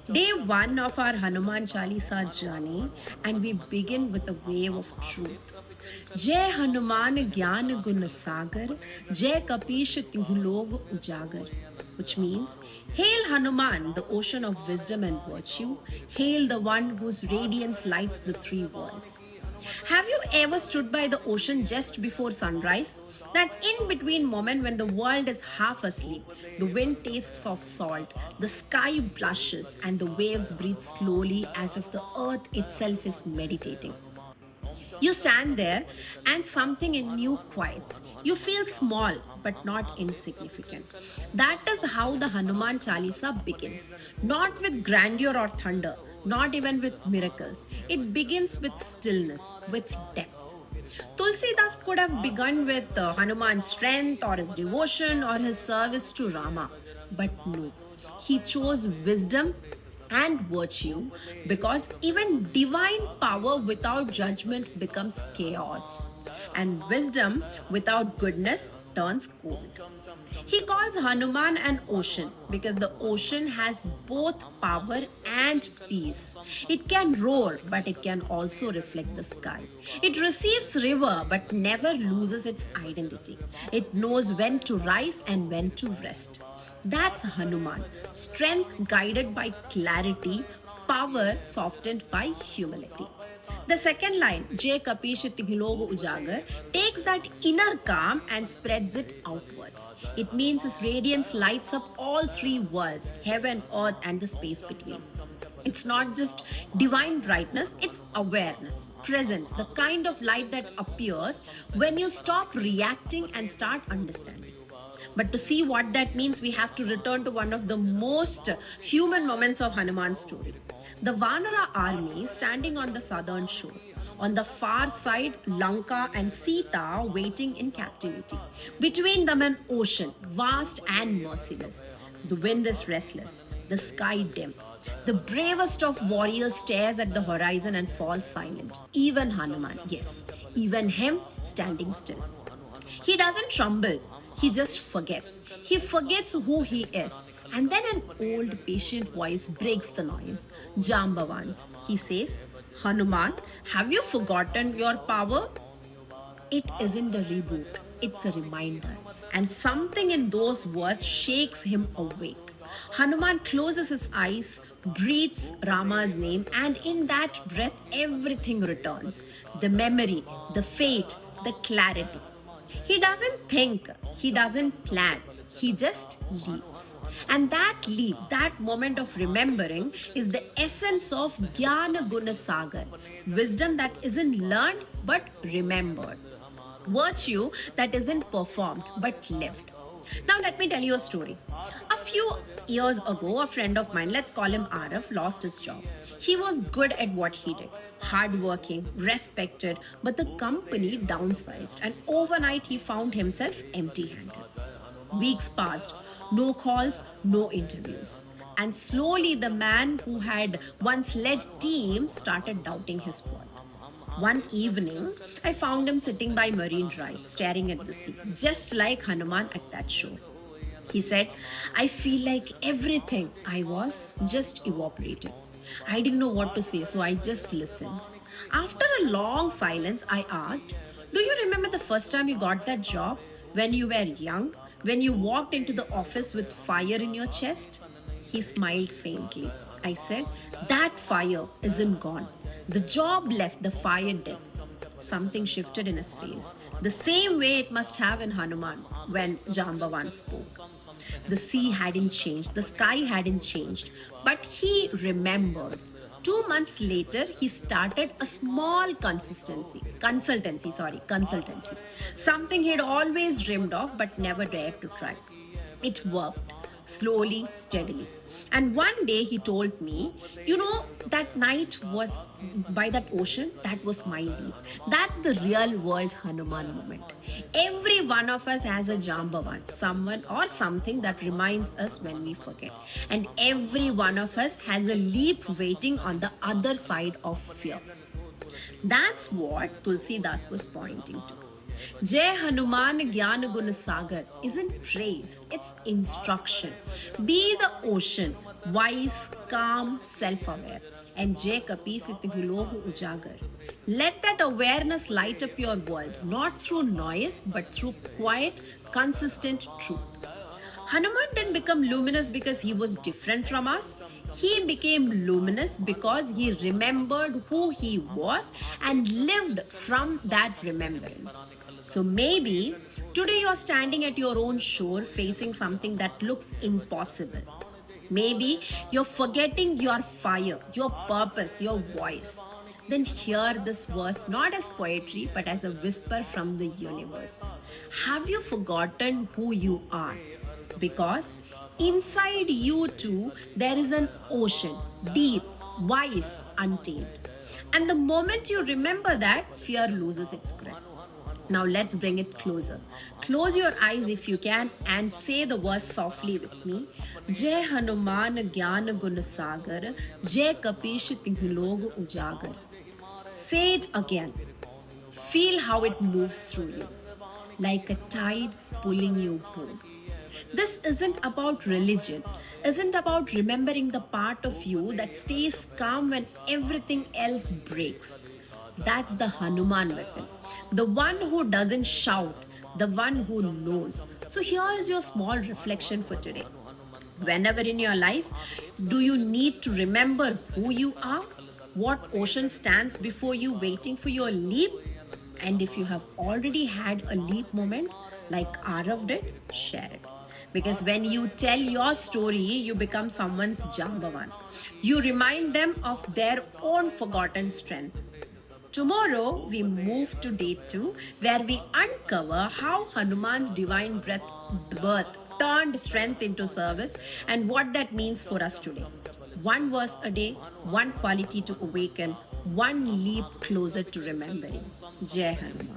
Day one of our Hanuman Chalisa journey, and we begin with a wave of truth. Jai Hanuman Gyan Gun Sagar, Jai Kapish Tinglog Ujagar, which means, Hail Hanuman, the ocean of wisdom and virtue, hail the one whose radiance lights the three worlds. Have you ever stood by the ocean just before sunrise? That in between moment when the world is half asleep, the wind tastes of salt, the sky blushes, and the waves breathe slowly as if the earth itself is meditating. You stand there and something in you quiets. You feel small but not insignificant. That is how the Hanuman Chalisa begins. Not with grandeur or thunder, not even with miracles. It begins with stillness, with depth. Tulsidas could have begun with Hanuman's strength or his devotion or his service to Rama. But no, he chose wisdom and virtue because even divine power without judgment becomes chaos, and wisdom without goodness turns cold. He calls Hanuman an ocean because the ocean has both power and peace. It can roar, but it can also reflect the sky. It receives river, but never loses its identity. It knows when to rise and when to rest. That's Hanuman, strength guided by clarity, power softened by humility. The second line, Jai Kapish Tiglogo Ujagar, takes that inner calm and spreads it outwards. It means his radiance lights up all three worlds, heaven, earth, and the space between. It's not just divine brightness, it's awareness, presence, the kind of light that appears when you stop reacting and start understanding. But to see what that means, we have to return to one of the most human moments of Hanuman's story. The Vanara army standing on the southern shore. On the far side, Lanka and Sita waiting in captivity. Between them, an ocean, vast and merciless. The wind is restless, the sky dim. The bravest of warriors stares at the horizon and falls silent. Even Hanuman, yes, even him standing still. He doesn't tremble, he just forgets. He forgets who he is. And then an old patient voice breaks the noise. Jambavans, he says, Hanuman, have you forgotten your power? It isn't a reboot, it's a reminder. And something in those words shakes him awake. Hanuman closes his eyes, breathes Rama's name, and in that breath, everything returns the memory, the fate, the clarity. He doesn't think, he doesn't plan, he just leaps. And that leap, that moment of remembering, is the essence of Jnana Guna Sagar, wisdom that isn't learned but remembered, virtue that isn't performed but lived. Now, let me tell you a story. A few years ago, a friend of mine, let's call him Arif, lost his job. He was good at what he did, hardworking, respected, but the company downsized, and overnight he found himself empty handed. Weeks passed, no calls, no interviews. And slowly, the man who had once led teams started doubting his worth. One evening, I found him sitting by Marine Drive, staring at the sea, just like Hanuman at that show. He said, I feel like everything I was just evaporated. I didn't know what to say, so I just listened. After a long silence, I asked, do you remember the first time you got that job? When you were young? When you walked into the office with fire in your chest? He smiled faintly. I said, that fire isn't gone. The job left, the fire did. Something shifted in his face, the same way it must have in Hanuman when Jambavan spoke. The sea hadn't changed, the sky hadn't changed, but he remembered. 2 months later, he started a small consultancy. Something he'd always dreamed of but never dared to try. It worked slowly, steadily. And one day he told me, that night was by that ocean, that was my leap. That's the real world Hanuman moment. Every one of us has a Jambavan, someone or something that reminds us when we forget. And every one of us has a leap waiting on the other side of fear. That's what Tulsidas was pointing to. Jai Hanuman Gyan Gun Sagar isn't praise, it's instruction. Be the ocean, wise, calm, self-aware. And Jai Kapi Sitigulog Ujagar. Let that awareness light up your world, not through noise, but through quiet, consistent truth. Hanuman didn't become luminous because he was different from us. He became luminous because he remembered who he was and lived from that remembrance. So maybe today you're standing at your own shore facing something that looks impossible. Maybe you're forgetting your fire, your purpose, your voice. Then hear this verse not as poetry but as a whisper from the universe. Have you forgotten who you are? Because inside you too, there is an ocean, deep, wise, untamed. And the moment you remember that, fear loses its grip. Now let's bring it closer. Close your eyes if you can and say the verse softly with me. Jai Hanuman Gyan Gun Sagar, Jai Kapish Tinglog Ujagar. Say it again. Feel how it moves through you, like a tide pulling you home. This isn't about religion, isn't about remembering the part of you that stays calm when everything else breaks. That's the Hanuman within, the one who doesn't shout, the one who knows. So here's your small reflection for today. Whenever in your life do you need to remember who you are? What ocean stands before you waiting for your leap? And if you have already had a leap moment like Arav did, share it. Because when you tell your story, you become someone's Jambavan. You remind them of their own forgotten strength. Tomorrow, we move to day 2, where we uncover how Hanuman's divine birth turned strength into service and what that means for us today. One verse a day, one quality to awaken, one leap closer to remembering. Jai Hanuman.